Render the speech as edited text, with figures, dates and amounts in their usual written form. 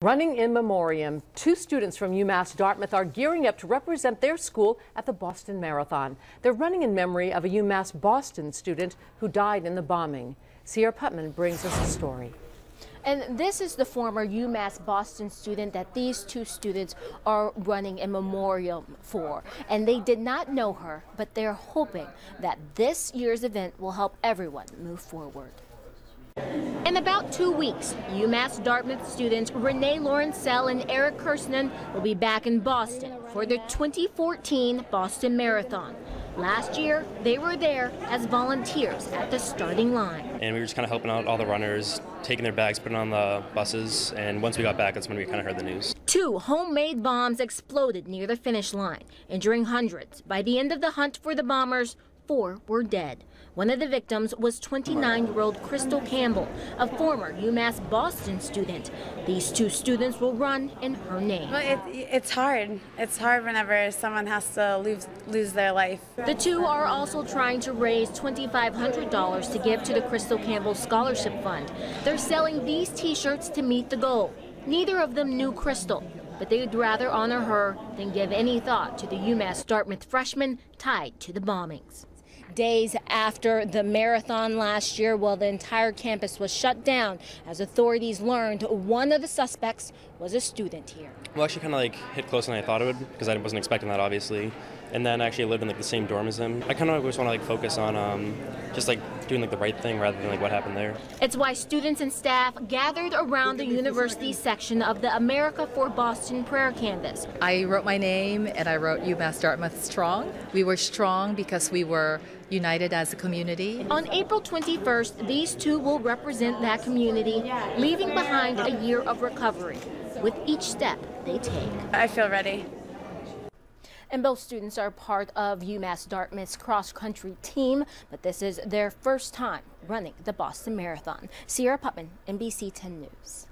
Running in memoriam, two students from UMass-Dartmouth are gearing up to represent their school at the Boston Marathon. They're running in memory of a UMass-Boston student who died in the bombing. Cierra Putman brings us the story. And this is the former UMass-Boston student that these two students are running in memoriam for. And they did not know her, but they're hoping that this year's event will help everyone move forward. In about 2 weeks, UMass-Dartmouth students Renee, Laurencelle, and Karstunen will be back in Boston for the 2014 Boston Marathon. Last year, they were there as volunteers at the starting line. And we were just kind of helping out all the runners, taking their bags, putting on the buses, and once we got back, that's when we kind of heard the news. 2 homemade bombs exploded near the finish line, injuring hundreds. By the end of the hunt for the bombers, 4 were dead. One of the victims was 29-year-old Crystal Campbell, a former UMass-Boston student. These 2 students will run in her name. Well, it's hard. It's hard whenever someone has to lose their life. The 2 are also trying to raise $2,500 to give to the Crystal Campbell Scholarship Fund. They're selling these T-shirts to meet the goal. Neither of them knew Crystal, but they'd rather honor her than give any thought to the UMass-Dartmouth freshman tied to the bombings. Days after the marathon last year, the entire campus was shut down as authorities learned one of the suspects was a student here. Well, actually kind of hit closer than I thought it would, because I wasn't expecting that, obviously. And then actually lived in the same dorm as him. I kind of just want to focus on just doing the right thing rather than what happened there. It's why students and staff gathered around the university section of the America for Boston prayer canvas. I wrote my name and I wrote UMass-Dartmouth Strong. We were strong because we were united as a community. On April 21st, these 2 will represent that community, leaving behind a year of recovery with each step they take. I feel ready. And both students are part of UMass-Dartmouth's cross-country team, but this is their first time running the Boston Marathon. Cierra Putman, NBC 10 News.